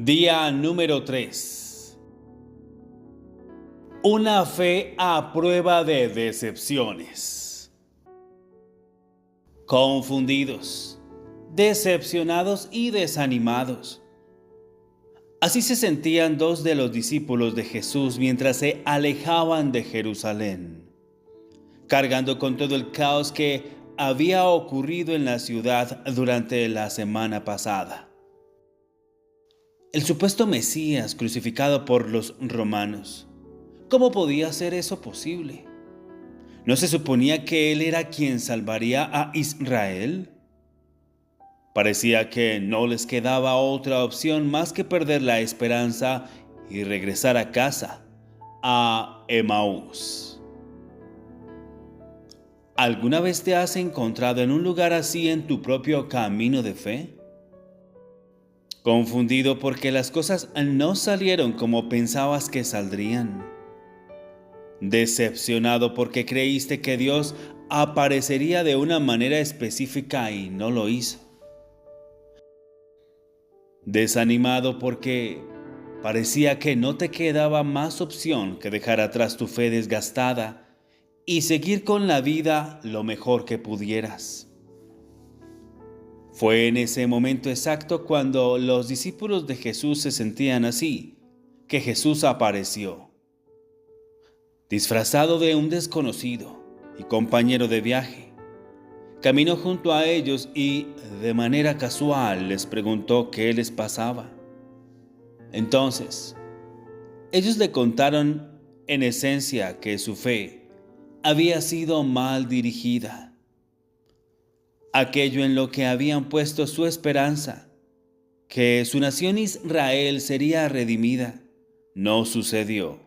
Día número 3. Una fe a prueba de decepciones. Confundidos, decepcionados y desanimados. Así se sentían dos de los discípulos de Jesús mientras se alejaban de Jerusalén, cargando con todo el caos que había ocurrido en la ciudad durante la semana pasada. El supuesto Mesías crucificado por los romanos. ¿Cómo podía ser eso posible? ¿No se suponía que él era quien salvaría a Israel? Parecía que no les quedaba otra opción más que perder la esperanza y regresar a casa, a Emaús. ¿Alguna vez te has encontrado en un lugar así en tu propio camino de fe? Confundido porque las cosas no salieron como pensabas que saldrían. Decepcionado porque creíste que Dios aparecería de una manera específica y no lo hizo. Desanimado porque parecía que no te quedaba más opción que dejar atrás tu fe desgastada y seguir con la vida lo mejor que pudieras. Fue en ese momento exacto cuando los discípulos de Jesús se sentían así, que Jesús apareció. Disfrazado de un desconocido y compañero de viaje, caminó junto a ellos y, de manera casual, les preguntó qué les pasaba. Entonces, ellos le contaron en esencia que su fe había sido mal dirigida. Aquello en lo que habían puesto su esperanza, que su nación Israel sería redimida, no sucedió.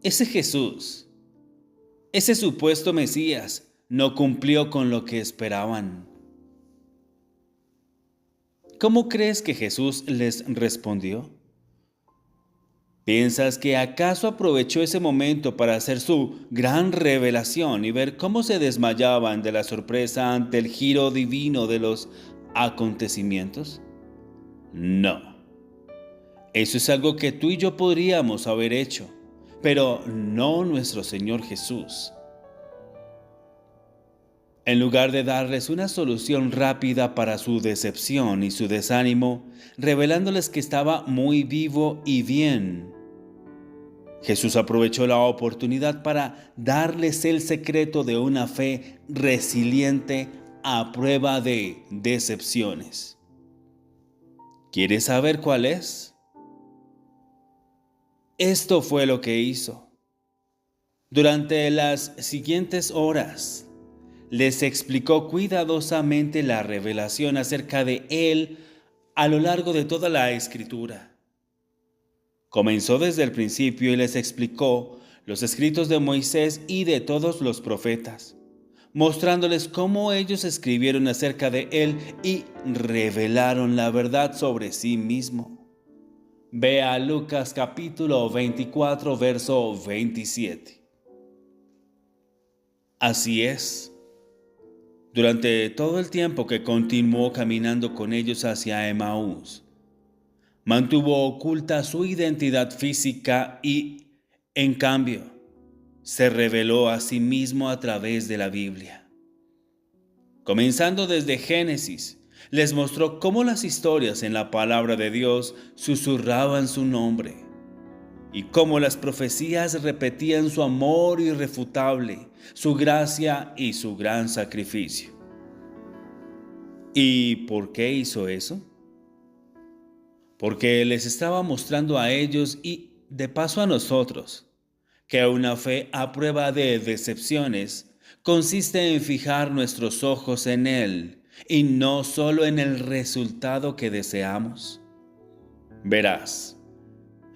Ese Jesús, ese supuesto Mesías, no cumplió con lo que esperaban. ¿Cómo crees que Jesús les respondió? ¿Piensas que acaso aprovechó ese momento para hacer su gran revelación y ver cómo se desmayaban de la sorpresa ante el giro divino de los acontecimientos? No. Eso es algo que tú y yo podríamos haber hecho, pero no nuestro Señor Jesús. En lugar de darles una solución rápida para su decepción y su desánimo, revelándoles que estaba muy vivo y bien, Jesús aprovechó la oportunidad para darles el secreto de una fe resiliente a prueba de decepciones. ¿Quieres saber cuál es? Esto fue lo que hizo. Durante las siguientes horas, les explicó cuidadosamente la revelación acerca de Él a lo largo de toda la Escritura. Comenzó desde el principio y les explicó los escritos de Moisés y de todos los profetas, mostrándoles cómo ellos escribieron acerca de Él y revelaron la verdad sobre sí mismo. Ve a Lucas capítulo 24, verso 27. Así es. Durante todo el tiempo que continuó caminando con ellos hacia Emaús, mantuvo oculta su identidad física y, en cambio, se reveló a sí mismo a través de la Biblia. Comenzando desde Génesis, les mostró cómo las historias en la palabra de Dios susurraban su nombre y cómo las profecías repetían su amor irrefutable, su gracia y su gran sacrificio. ¿Y por qué hizo eso? Porque les estaba mostrando a ellos y de paso a nosotros que una fe a prueba de decepciones consiste en fijar nuestros ojos en Él y no solo en el resultado que deseamos. Verás,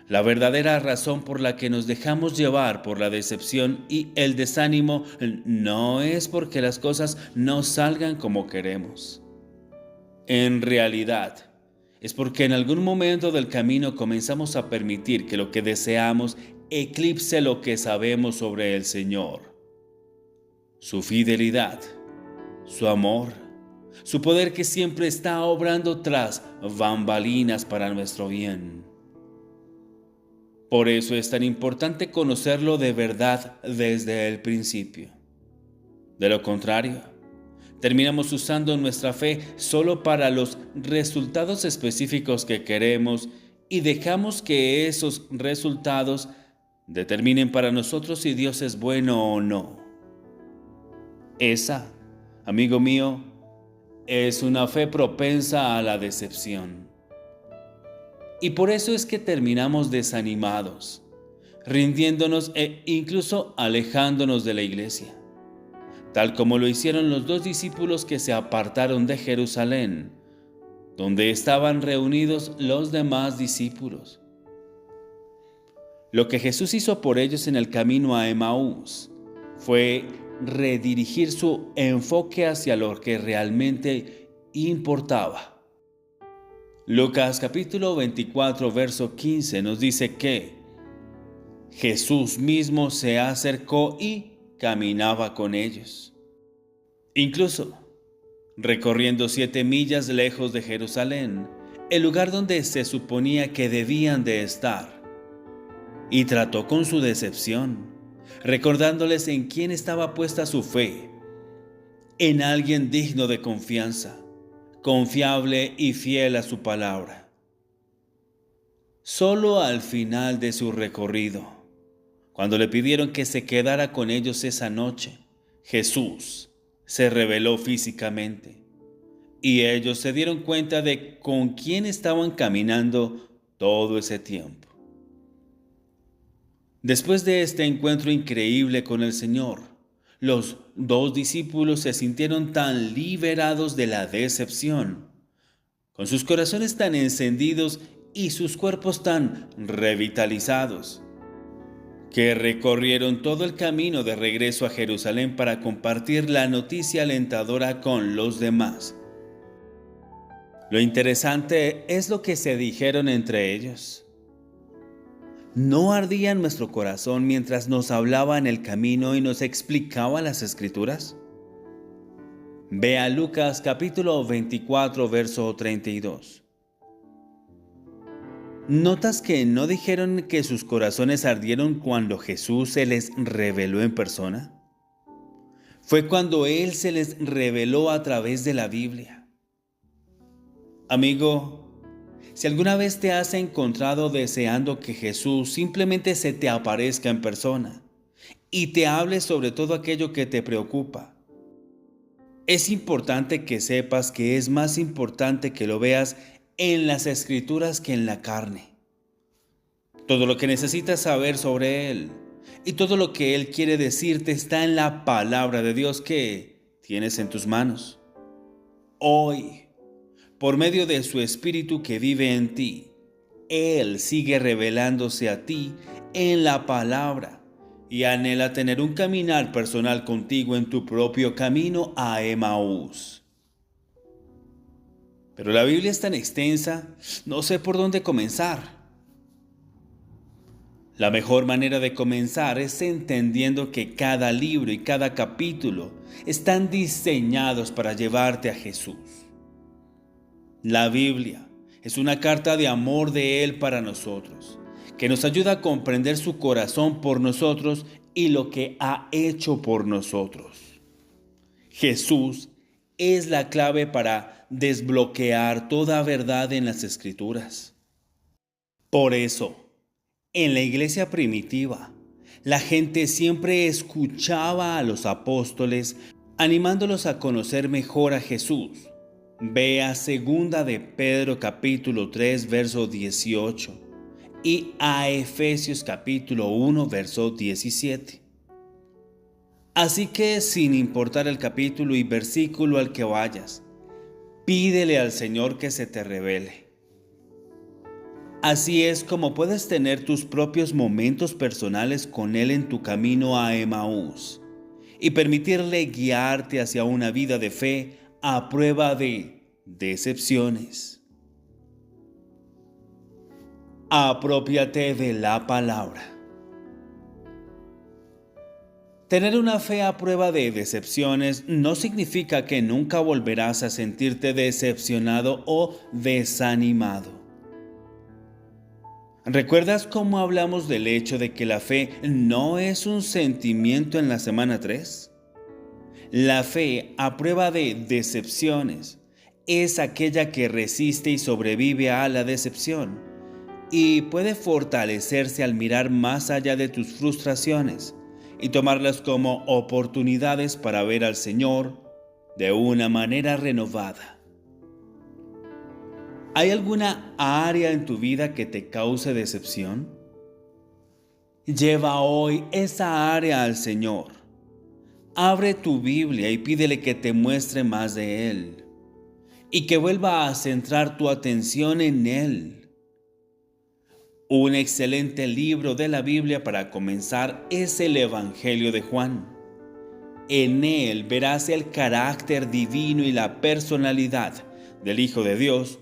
la verdadera razón por la que nos dejamos llevar por la decepción y el desánimo no es porque las cosas no salgan como queremos. En realidad, es porque en algún momento del camino comenzamos a permitir que lo que deseamos eclipse lo que sabemos sobre el Señor, su fidelidad, su amor su poder que siempre está obrando tras bambalinas para nuestro bien. Por eso es tan importante conocerlo de verdad desde el principio. De lo contrario, terminamos usando nuestra fe solo para los resultados específicos que queremos y dejamos que esos resultados determinen para nosotros si Dios es bueno o no. Esa, amigo mío, es una fe propensa a la decepción. Y por eso es que terminamos desanimados, rindiéndonos e incluso alejándonos de la iglesia, tal como lo hicieron los 2 discípulos que se apartaron de Jerusalén, donde estaban reunidos los demás discípulos. Lo que Jesús hizo por ellos en el camino a Emaús fue redirigir su enfoque hacia lo que realmente importaba. Lucas capítulo 24, verso 15 nos dice que Jesús mismo se acercó y caminaba con ellos. Incluso recorriendo 7 millas lejos de Jerusalén, el lugar donde se suponía que debían de estar, y trató con su decepción, recordándoles en quién estaba puesta su fe, en alguien digno de confianza, confiable y fiel a su palabra. Solo al final de su recorrido, cuando le pidieron que se quedara con ellos esa noche, Jesús se reveló físicamente, y ellos se dieron cuenta de con quién estaban caminando todo ese tiempo. Después de este encuentro increíble con el Señor, los 2 discípulos se sintieron tan liberados de la decepción, con sus corazones tan encendidos y sus cuerpos tan revitalizados, que recorrieron todo el camino de regreso a Jerusalén para compartir la noticia alentadora con los demás. Lo interesante es lo que se dijeron entre ellos. ¿No ardía en nuestro corazón mientras nos hablaba en el camino y nos explicaba las Escrituras? Vea Lucas capítulo 24, verso 32. ¿Notas que no dijeron que sus corazones ardieron cuando Jesús se les reveló en persona? Fue cuando Él se les reveló a través de la Biblia. Amigo, si alguna vez te has encontrado deseando que Jesús simplemente se te aparezca en persona y te hable sobre todo aquello que te preocupa, es importante que sepas que es más importante que lo veas en las Escrituras que en la carne. Todo lo que necesitas saber sobre Él y todo lo que Él quiere decirte está en la palabra de Dios que tienes en tus manos. Hoy, por medio de su Espíritu que vive en ti, Él sigue revelándose a ti en la palabra y anhela tener un caminar personal contigo en tu propio camino a Emaús. Pero la Biblia es tan extensa, no sé por dónde comenzar. La mejor manera de comenzar es entendiendo que cada libro y cada capítulo están diseñados para llevarte a Jesús. La Biblia es una carta de amor de Él para nosotros, que nos ayuda a comprender su corazón por nosotros y lo que ha hecho por nosotros. Jesús es la clave para desbloquear toda verdad en las Escrituras. Por eso, en la iglesia primitiva, la gente siempre escuchaba a los apóstoles, animándolos a conocer mejor a Jesús. Vea 2 de Pedro capítulo 3, verso 18 y a Efesios capítulo 1, verso 17. Así que, sin importar el capítulo y versículo al que vayas, pídele al Señor que se te revele. Así es como puedes tener tus propios momentos personales con Él en tu camino a Emaús y permitirle guiarte hacia una vida de fe a prueba de decepciones. Aprópiate de la palabra. Tener una fe a prueba de decepciones no significa que nunca volverás a sentirte decepcionado o desanimado. ¿Recuerdas cómo hablamos del hecho de que la fe no es un sentimiento en la semana 3? La fe a prueba de decepciones es aquella que resiste y sobrevive a la decepción y puede fortalecerse al mirar más allá de tus frustraciones y tomarlas como oportunidades para ver al Señor de una manera renovada. ¿Hay alguna área en tu vida que te cause decepción? Lleva hoy esa área al Señor. Abre tu Biblia y pídele que te muestre más de Él y que vuelva a centrar tu atención en Él. Un excelente libro de la Biblia para comenzar es el Evangelio de Juan. En él verás el carácter divino y la personalidad del Hijo de Dios,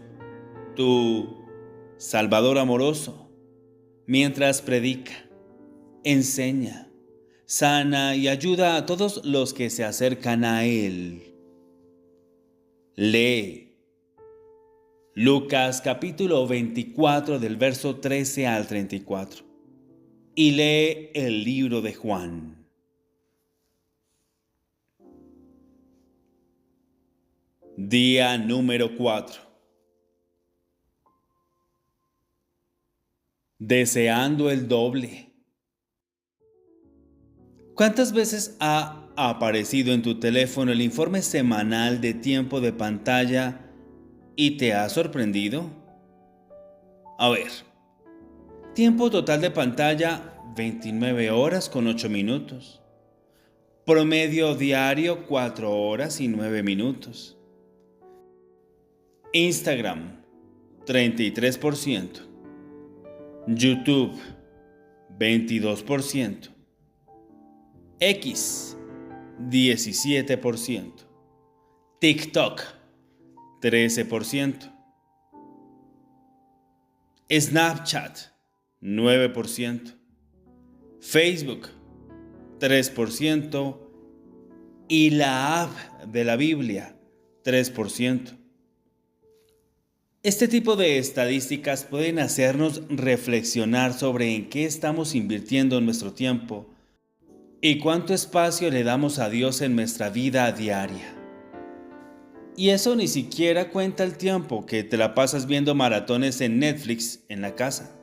tu Salvador amoroso, mientras predica, enseña, sana y ayuda a todos los que se acercan a Él. Lee Lucas capítulo 24 del verso 13 al 34 y lee el libro de Juan. Día número 4. Deseando el doble. ¿Cuántas veces ha aparecido en tu teléfono el informe semanal de tiempo de pantalla y te ha sorprendido? A ver, tiempo total de pantalla 29 horas con 8 minutos. Promedio diario 4 horas y 9 minutos. Instagram 33%. YouTube 22%. X 17%. TikTok 13%. Snapchat 9%. Facebook 3%. Y la app de la Biblia 3%. Este tipo de estadísticas pueden hacernos reflexionar sobre en qué estamos invirtiendo nuestro tiempo y cuánto espacio le damos a Dios en nuestra vida diaria. Y eso ni siquiera cuenta el tiempo que te la pasas viendo maratones en Netflix en la casa.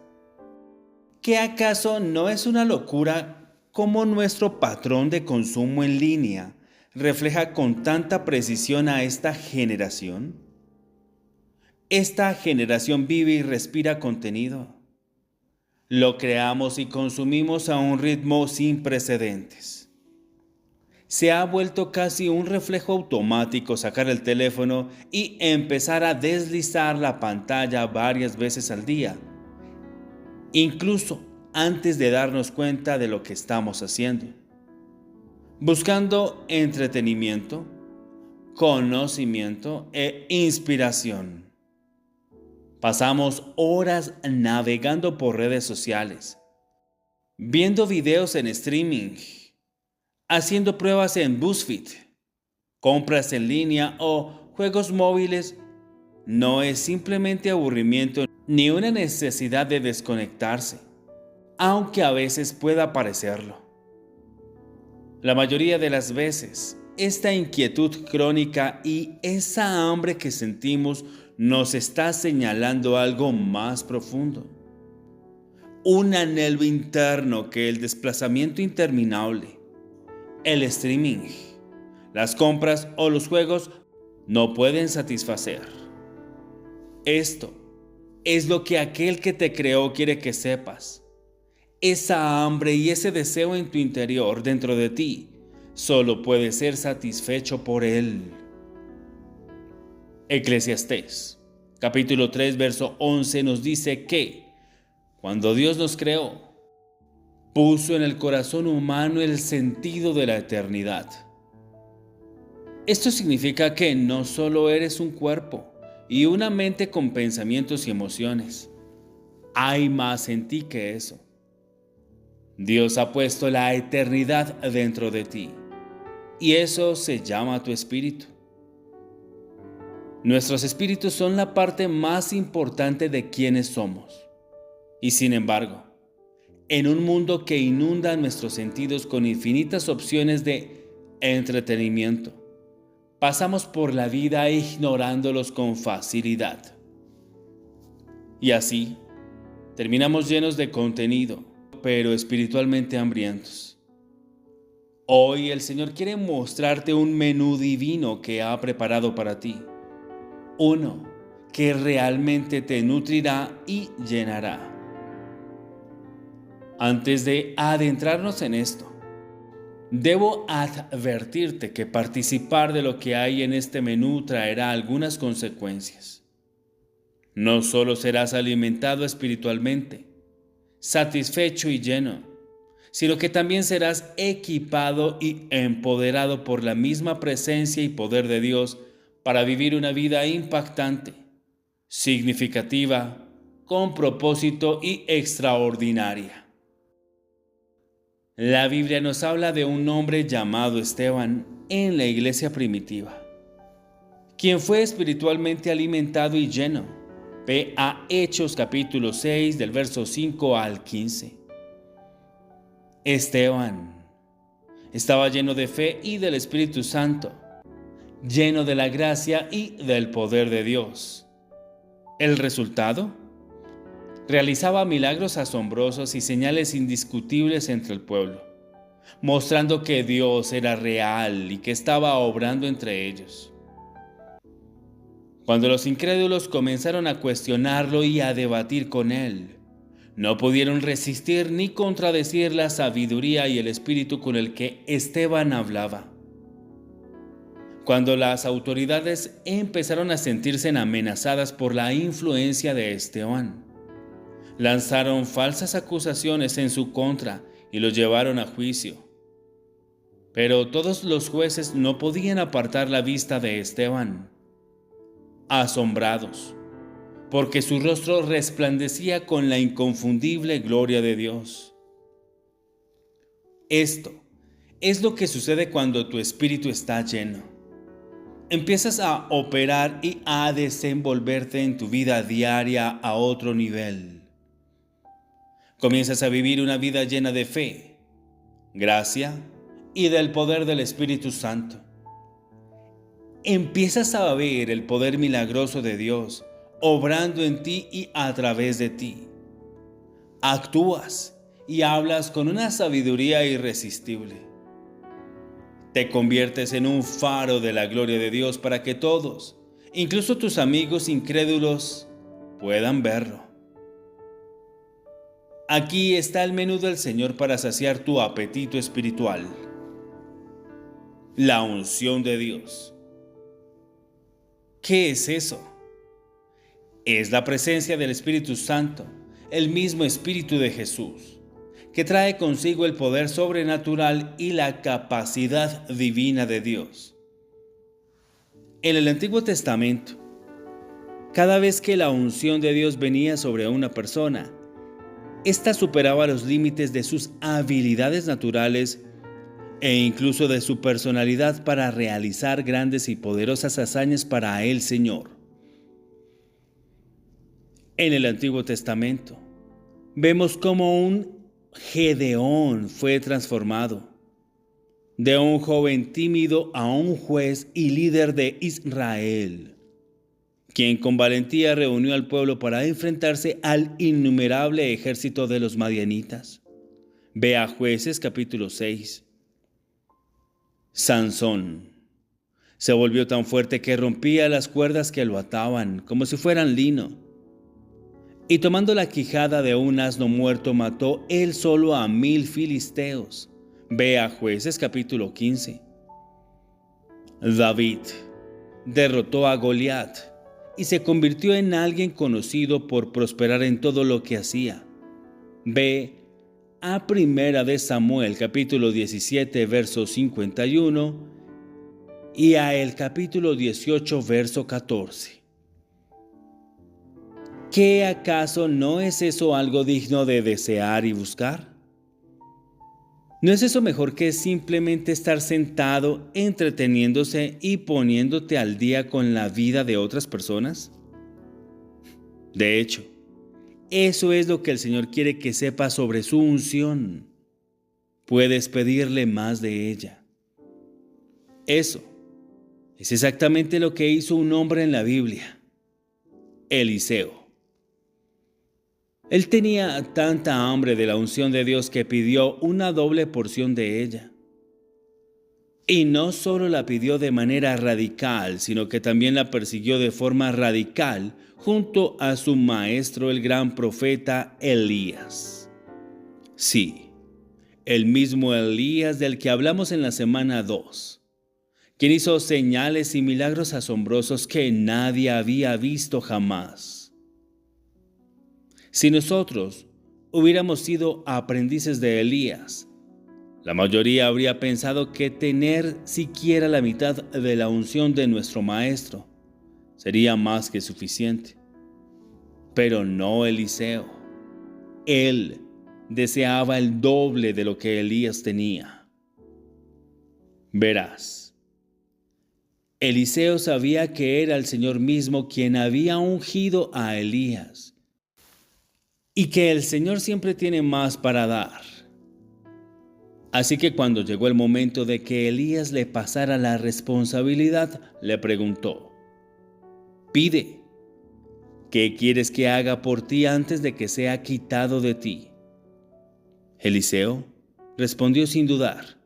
¿Qué acaso no es una locura cómo nuestro patrón de consumo en línea refleja con tanta precisión a esta generación? Esta generación vive y respira contenido. Lo creamos y consumimos a un ritmo sin precedentes. Se ha vuelto casi un reflejo automático sacar el teléfono y empezar a deslizar la pantalla varias veces al día, incluso antes de darnos cuenta de lo que estamos haciendo. Buscando entretenimiento, conocimiento e inspiración. Pasamos horas navegando por redes sociales, viendo videos en streaming, haciendo pruebas en BuzzFeed, compras en línea o juegos móviles. No es simplemente aburrimiento ni una necesidad de desconectarse, aunque a veces pueda parecerlo. La mayoría de las veces, esta inquietud crónica y esa hambre que sentimos nos está señalando algo más profundo. Un anhelo interno que el desplazamiento interminable, el streaming, las compras o los juegos no pueden satisfacer. Esto es lo que aquel que te creó quiere que sepas. Esa hambre y ese deseo en tu interior, dentro de ti, solo puede ser satisfecho por Él. Eclesiastés, capítulo 3, verso 11 nos dice que cuando Dios nos creó, puso en el corazón humano el sentido de la eternidad. Esto significa que no solo eres un cuerpo y una mente con pensamientos y emociones. Hay más en ti que eso. Dios ha puesto la eternidad dentro de ti, y eso se llama tu espíritu. Nuestros espíritus son la parte más importante de quienes somos. Y sin embargo, en un mundo que inunda nuestros sentidos con infinitas opciones de entretenimiento, pasamos por la vida ignorándolos con facilidad. Y así, terminamos llenos de contenido, pero espiritualmente hambrientos. Hoy el Señor quiere mostrarte un menú divino que ha preparado para ti. Uno que realmente te nutrirá y llenará. Antes de adentrarnos en esto, debo advertirte que participar de lo que hay en este menú traerá algunas consecuencias. No solo serás alimentado espiritualmente, satisfecho y lleno, sino que también serás equipado y empoderado por la misma presencia y poder de Dios para vivir una vida impactante, significativa, con propósito y extraordinaria. La Biblia nos habla de un hombre llamado Esteban en la iglesia primitiva, quien fue espiritualmente alimentado y lleno. Ve a Hechos capítulo 6 del verso 5 al 15. Esteban estaba lleno de fe y del Espíritu Santo, lleno de la gracia y del poder de Dios. ¿El resultado? Realizaba milagros asombrosos y señales indiscutibles entre el pueblo, mostrando que Dios era real y que estaba obrando entre ellos. Cuando los incrédulos comenzaron a cuestionarlo y a debatir con él, no pudieron resistir ni contradecir la sabiduría y el espíritu con el que Esteban hablaba. Cuando las autoridades empezaron a sentirse amenazadas por la influencia de Esteban, lanzaron falsas acusaciones en su contra y lo llevaron a juicio. Pero todos los jueces no podían apartar la vista de Esteban, asombrados, porque su rostro resplandecía con la inconfundible gloria de Dios. Esto es lo que sucede cuando tu espíritu está lleno. Empiezas a operar y a desenvolverte en tu vida diaria a otro nivel. Comienzas a vivir una vida llena de fe, gracia y del poder del Espíritu Santo. Empiezas a ver el poder milagroso de Dios obrando en ti y a través de ti. Actúas y hablas con una sabiduría irresistible. Te conviertes en un faro de la gloria de Dios para que todos, incluso tus amigos incrédulos, puedan verlo. Aquí está el menú del Señor para saciar tu apetito espiritual. La unción de Dios. ¿Qué es eso? Es la presencia del Espíritu Santo, el mismo Espíritu de Jesús, que trae consigo el poder sobrenatural y la capacidad divina de Dios. En el Antiguo Testamento, cada vez que la unción de Dios venía sobre una persona, ésta superaba los límites de sus habilidades naturales e incluso de su personalidad para realizar grandes y poderosas hazañas para el Señor. En el Antiguo Testamento, vemos cómo un Gedeón fue transformado de un joven tímido a un juez y líder de Israel, quien con valentía reunió al pueblo para enfrentarse al innumerable ejército de los madianitas. Ve a Jueces capítulo 6. Sansón se volvió tan fuerte que rompía las cuerdas que lo ataban como si fueran lino. Y tomando la quijada de un asno muerto, mató él solo a 1000 filisteos. Ve a Jueces capítulo 15. David derrotó a Goliat y se convirtió en alguien conocido por prosperar en todo lo que hacía. Ve a Primera de Samuel capítulo 17 verso 51 y a el capítulo 18 verso 14. ¿Qué acaso no es eso algo digno de desear y buscar? ¿No es eso mejor que simplemente estar sentado, entreteniéndose y poniéndote al día con la vida de otras personas? De hecho, eso es lo que el Señor quiere que sepas sobre su unción. Puedes pedirle más de ella. Eso es exactamente lo que hizo un hombre en la Biblia, Eliseo. Él tenía tanta hambre de la unción de Dios que pidió una doble porción de ella. Y no solo la pidió de manera radical, sino que también la persiguió de forma radical junto a su maestro, el gran profeta Elías. Sí, el mismo Elías del que hablamos en la semana 2, quien hizo señales y milagros asombrosos que nadie había visto jamás. Si nosotros hubiéramos sido aprendices de Elías, la mayoría habría pensado que tener siquiera la mitad de la unción de nuestro maestro sería más que suficiente. Pero no Eliseo. Él deseaba el doble de lo que Elías tenía. Verás, Eliseo sabía que era el Señor mismo quien había ungido a Elías y que el Señor siempre tiene más para dar. Así que cuando llegó el momento de que Elías le pasara la responsabilidad, le preguntó: «Pide, ¿qué quieres que haga por ti antes de que sea quitado de ti?». Eliseo respondió sin dudar: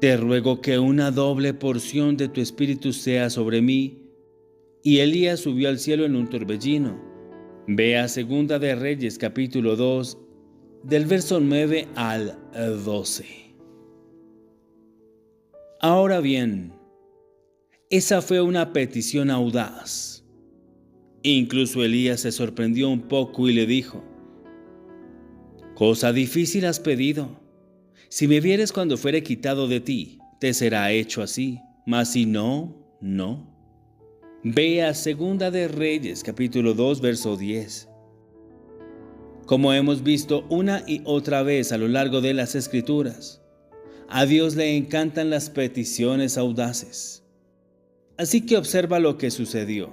«Te ruego que una doble porción de tu espíritu sea sobre mí». Y Elías subió al cielo en un torbellino. Ve a Segunda de Reyes, capítulo 2, del verso 9 al 12. Ahora bien, esa fue una petición audaz. Incluso Elías se sorprendió un poco y le dijo: «Cosa difícil has pedido. Si me vieres cuando fuere quitado de ti, te será hecho así, mas si no, no». Ve a Segunda de Reyes, capítulo 2, verso 10. Como hemos visto una y otra vez a lo largo de las Escrituras, a Dios le encantan las peticiones audaces. Así que observa lo que sucedió.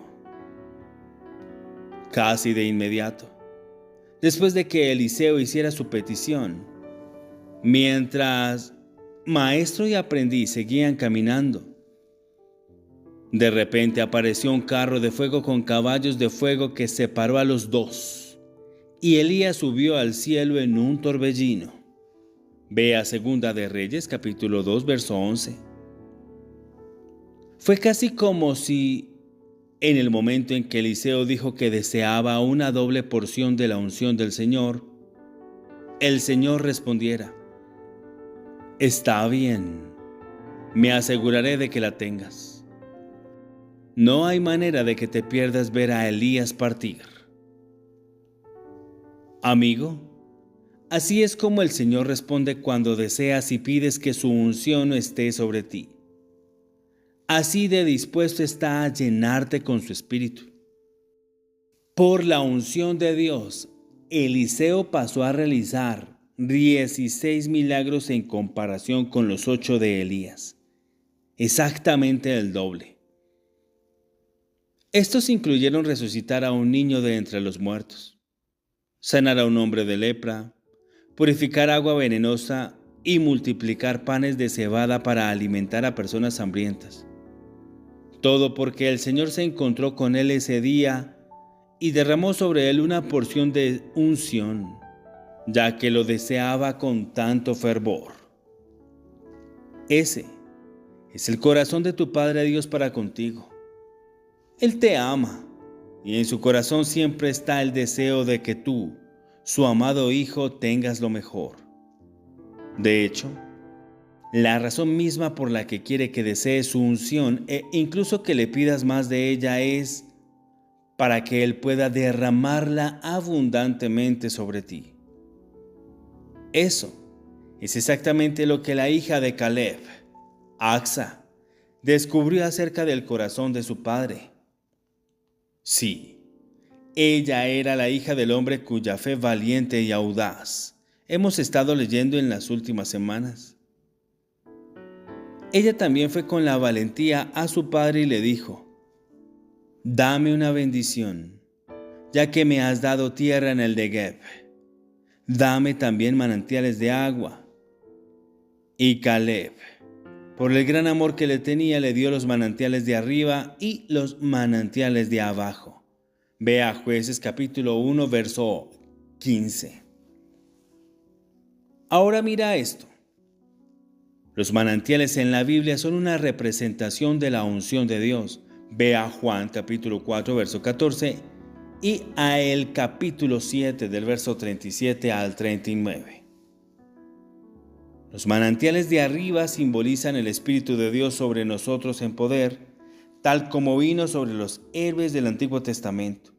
Casi de inmediato, después de que Eliseo hiciera su petición, mientras maestro y aprendiz seguían caminando, de repente apareció un carro de fuego con caballos de fuego que separó a los dos, y Elías subió al cielo en un torbellino. Ve a Segunda de Reyes, capítulo 2, verso 11. Fue casi como si, en el momento en que Eliseo dijo que deseaba una doble porción de la unción del Señor, el Señor respondiera: «Está bien, me aseguraré de que la tengas». No hay manera de que te pierdas ver a Elías partir. Amigo, así es como el Señor responde cuando deseas y pides que su unción esté sobre ti. Así de dispuesto está a llenarte con su espíritu. Por la unción de Dios, Eliseo pasó a realizar 16 milagros en comparación con los 8 de Elías. Exactamente el doble. Estos incluyeron resucitar a un niño de entre los muertos, sanar a un hombre de lepra, purificar agua venenosa y multiplicar panes de cebada para alimentar a personas hambrientas. Todo porque el Señor se encontró con él ese día y derramó sobre él una porción de unción, ya que lo deseaba con tanto fervor. Ese es el corazón de tu Padre Dios para contigo. Él te ama y en su corazón siempre está el deseo de que tú, su amado hijo, tengas lo mejor. De hecho, la razón misma por la que quiere que desees su unción e incluso que le pidas más de ella es para que Él pueda derramarla abundantemente sobre ti. Eso es exactamente lo que la hija de Caleb, Acsa, descubrió acerca del corazón de su padre. Sí, ella era la hija del hombre cuya fe valiente y audaz hemos estado leyendo en las últimas semanas. Ella también fue con la valentía a su padre y le dijo: «Dame una bendición, ya que me has dado tierra en el Negev. Dame también manantiales de agua». Y Caleb, por el gran amor que le tenía, le dio los manantiales de arriba y los manantiales de abajo. Ve a Jueces capítulo 1, verso 15. Ahora mira esto. Los manantiales en la Biblia son una representación de la unción de Dios. Ve a Juan capítulo 4, verso 14 y a el capítulo 7 del verso 37 al 39. Los manantiales de arriba simbolizan el Espíritu de Dios sobre nosotros en poder, tal como vino sobre los héroes del Antiguo Testamento.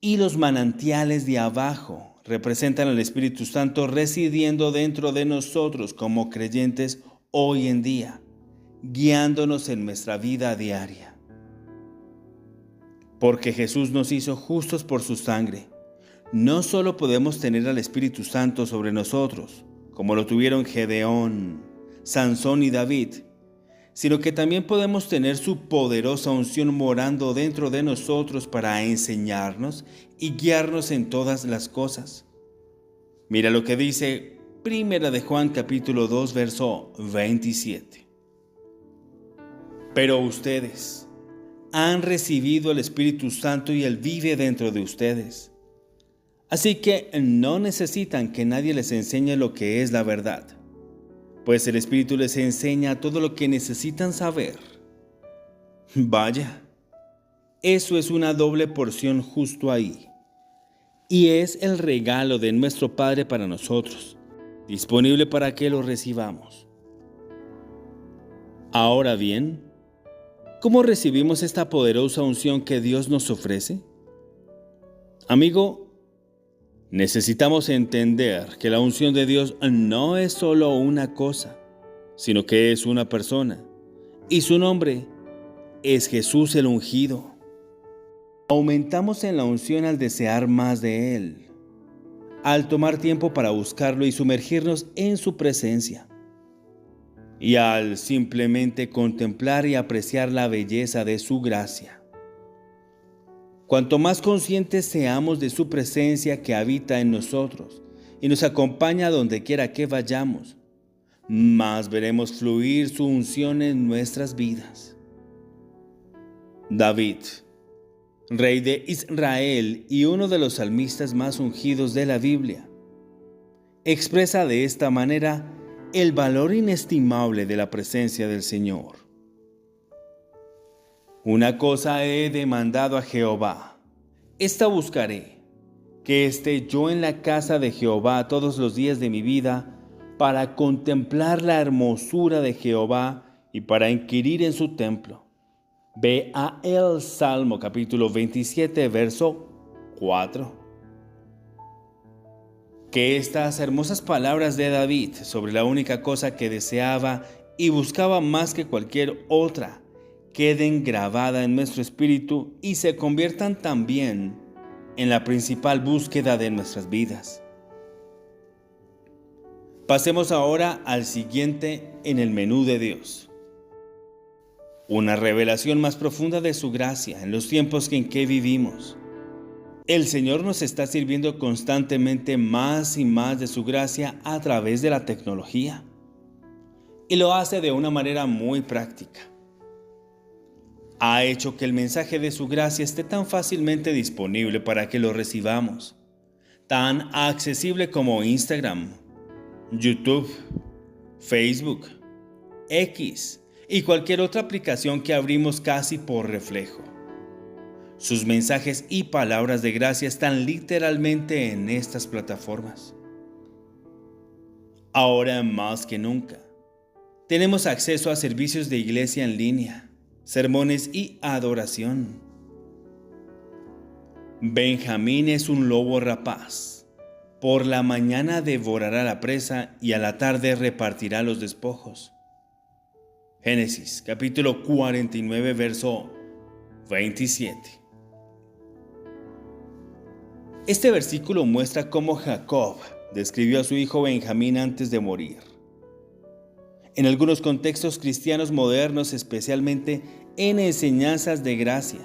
Y los manantiales de abajo representan al Espíritu Santo residiendo dentro de nosotros como creyentes hoy en día, guiándonos en nuestra vida diaria. Porque Jesús nos hizo justos por su sangre, no solo podemos tener al Espíritu Santo sobre nosotros, como lo tuvieron Gedeón, Sansón y David, sino que también podemos tener su poderosa unción morando dentro de nosotros para enseñarnos y guiarnos en todas las cosas. Mira lo que dice Primera de Juan capítulo 2, verso 27. Pero ustedes han recibido el Espíritu Santo y Él vive dentro de ustedes. Así que no necesitan que nadie les enseñe lo que es la verdad, pues el Espíritu les enseña todo lo que necesitan saber. Vaya, eso es una doble porción justo ahí. Y es el regalo de nuestro Padre para nosotros, disponible para que lo recibamos. Ahora bien, ¿cómo recibimos esta poderosa unción que Dios nos ofrece? Amigo, necesitamos entender que la unción de Dios no es solo una cosa, sino que es una persona, y su nombre es Jesús el ungido. Aumentamos en la unción al desear más de Él, al tomar tiempo para buscarlo y sumergirnos en su presencia, y al simplemente contemplar y apreciar la belleza de su gracia. Cuanto más conscientes seamos de su presencia que habita en nosotros y nos acompaña donde quiera que vayamos, más veremos fluir su unción en nuestras vidas. David, rey de Israel y uno de los salmistas más ungidos de la Biblia, expresa de esta manera el valor inestimable de la presencia del Señor. Una cosa he demandado a Jehová, esta buscaré, que esté yo en la casa de Jehová todos los días de mi vida, para contemplar la hermosura de Jehová y para inquirir en su templo. Ve a el Salmo capítulo 27, verso 4. Que estas hermosas palabras de David sobre la única cosa que deseaba y buscaba más que cualquier otra queden grabadas en nuestro espíritu y se conviertan también en la principal búsqueda de nuestras vidas. Pasemos ahora al siguiente en el menú de Dios. Una revelación más profunda de su gracia en los tiempos en que vivimos. El Señor nos está sirviendo constantemente más y más de su gracia a través de la tecnología. Y lo hace de una manera muy práctica. Ha hecho que el mensaje de su gracia esté tan fácilmente disponible para que lo recibamos, tan accesible como Instagram, YouTube, Facebook, X y cualquier otra aplicación que abrimos casi por reflejo. Sus mensajes y palabras de gracia están literalmente en estas plataformas. Ahora más que nunca, tenemos acceso a servicios de iglesia en línea, sermones y adoración. Benjamín es un lobo rapaz. Por la mañana devorará la presa y a la tarde repartirá los despojos. Génesis capítulo 49, verso 27. Este versículo muestra cómo Jacob describió a su hijo Benjamín antes de morir. En algunos contextos cristianos modernos, especialmente en enseñanzas de gracia,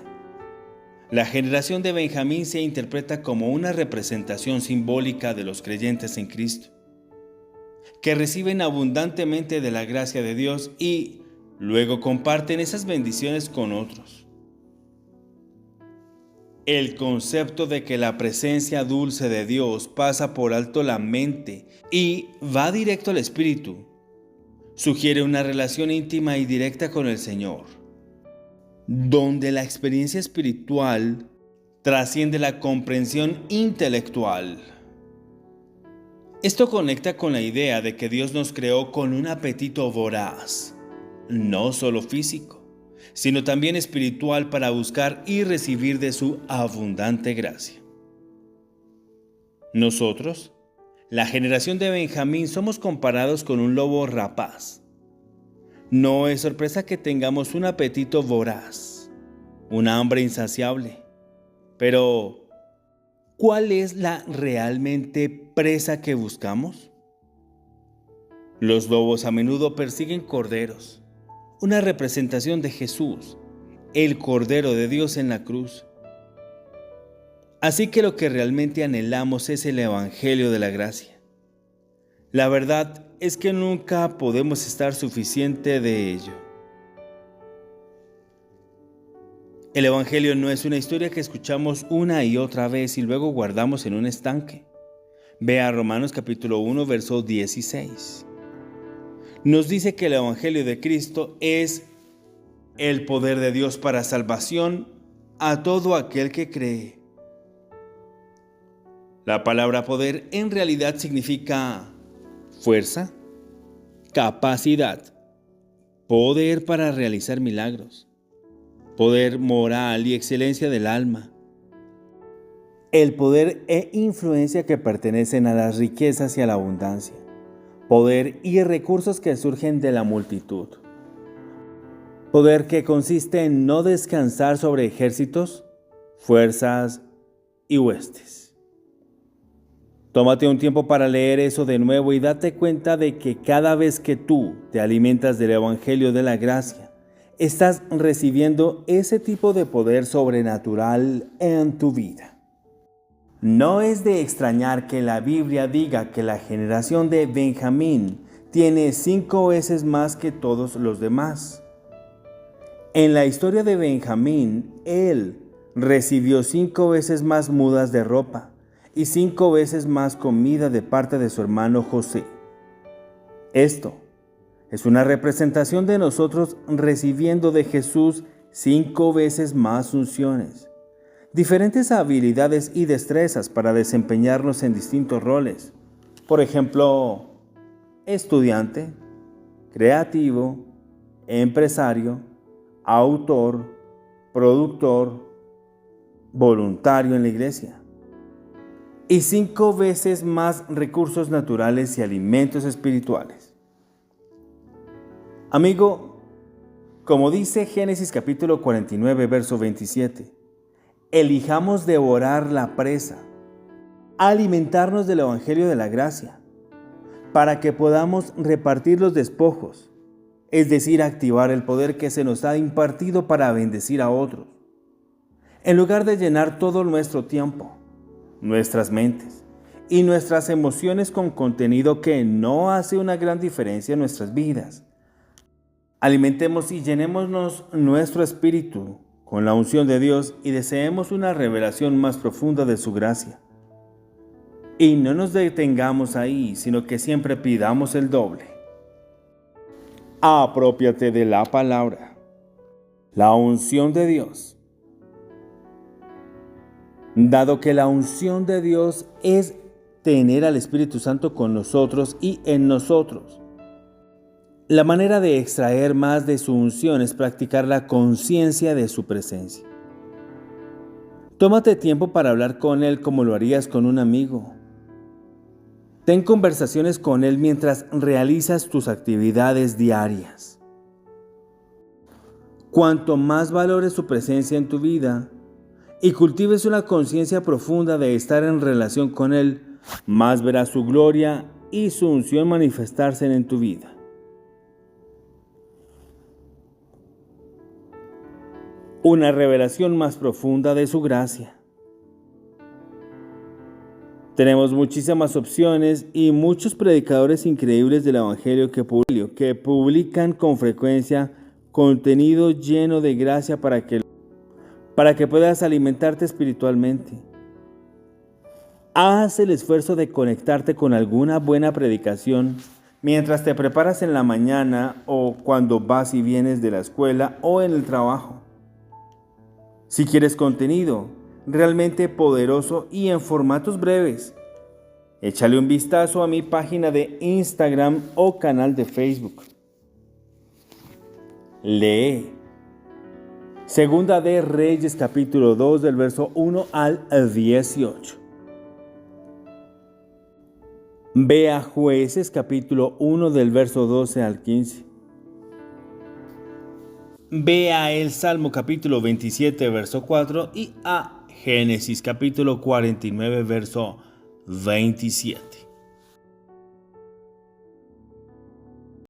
la generación de Benjamín se interpreta como una representación simbólica de los creyentes en Cristo, que reciben abundantemente de la gracia de Dios y luego comparten esas bendiciones con otros. El concepto de que la presencia dulce de Dios pasa por alto la mente y va directo al espíritu, sugiere una relación íntima y directa con el Señor, donde la experiencia espiritual trasciende la comprensión intelectual. Esto conecta con la idea de que Dios nos creó con un apetito voraz, no solo físico, sino también espiritual, para buscar y recibir de su abundante gracia. Nosotros, la generación de Benjamín, somos comparados con un lobo rapaz. No es sorpresa que tengamos un apetito voraz, una hambre insaciable. Pero, ¿cuál es la realmente presa que buscamos? Los lobos a menudo persiguen corderos, una representación de Jesús, el Cordero de Dios en la cruz. Así que lo que realmente anhelamos es el Evangelio de la gracia. La verdad es que nunca podemos estar suficiente de ello. El Evangelio no es una historia que escuchamos una y otra vez y luego guardamos en un estanque. Vea Romanos capítulo 1, verso 16. Nos dice que el Evangelio de Cristo es el poder de Dios para salvación a todo aquel que cree. La palabra poder en realidad significa fuerza, capacidad, poder para realizar milagros, poder moral y excelencia del alma. El poder e influencia que pertenecen a las riquezas y a la abundancia. Poder y recursos que surgen de la multitud. Poder que consiste en no descansar sobre ejércitos, fuerzas y huestes. Tómate un tiempo para leer eso de nuevo y date cuenta de que cada vez que tú te alimentas del Evangelio de la gracia, estás recibiendo ese tipo de poder sobrenatural en tu vida. No es de extrañar que la Biblia diga que la generación de Benjamín tiene 5 veces más que todos los demás. En la historia de Benjamín, él recibió 5 veces más mudas de ropa y 5 veces más comida de parte de su hermano José. Esto es una representación de nosotros recibiendo de Jesús 5 veces más unciones, diferentes habilidades y destrezas para desempeñarnos en distintos roles. Por ejemplo, estudiante, creativo, empresario, autor, productor, voluntario en la iglesia. Y 5 veces más recursos naturales y alimentos espirituales. Amigo, como dice Génesis capítulo 49, verso 27, elijamos devorar la presa, alimentarnos del Evangelio de la gracia, para que podamos repartir los despojos, es decir, activar el poder que se nos ha impartido para bendecir a otros, en lugar de llenar todo nuestro tiempo, nuestras mentes y nuestras emociones con contenido que no hace una gran diferencia en nuestras vidas. Alimentemos y llenémonos nuestro espíritu con la unción de Dios y deseemos una revelación más profunda de su gracia. Y no nos detengamos ahí, sino que siempre pidamos el doble. Aprópiate de la palabra, la unción de Dios. Dado que la unción de Dios es tener al Espíritu Santo con nosotros y en nosotros, la manera de extraer más de su unción es practicar la conciencia de su presencia. Tómate tiempo para hablar con Él como lo harías con un amigo. Ten conversaciones con Él mientras realizas tus actividades diarias. Cuanto más valores su presencia en tu vida y cultives una conciencia profunda de estar en relación con Él, más verás su gloria y su unción manifestarse en tu vida. Una revelación más profunda de su gracia. Tenemos muchísimas opciones y muchos predicadores increíbles del Evangelio que publican con frecuencia contenido lleno de gracia para que puedas alimentarte espiritualmente. Haz el esfuerzo de conectarte con alguna buena predicación mientras te preparas en la mañana o cuando vas y vienes de la escuela o en el trabajo. Si quieres contenido realmente poderoso y en formatos breves, échale un vistazo a mi página de Instagram o canal de Facebook. Lee. Segunda de Reyes capítulo 2 del verso 1 al 18. Ve a Jueces capítulo 1 del verso 12 al 15. Ve a el Salmo capítulo 27 verso 4 y a Génesis capítulo 49 verso 27.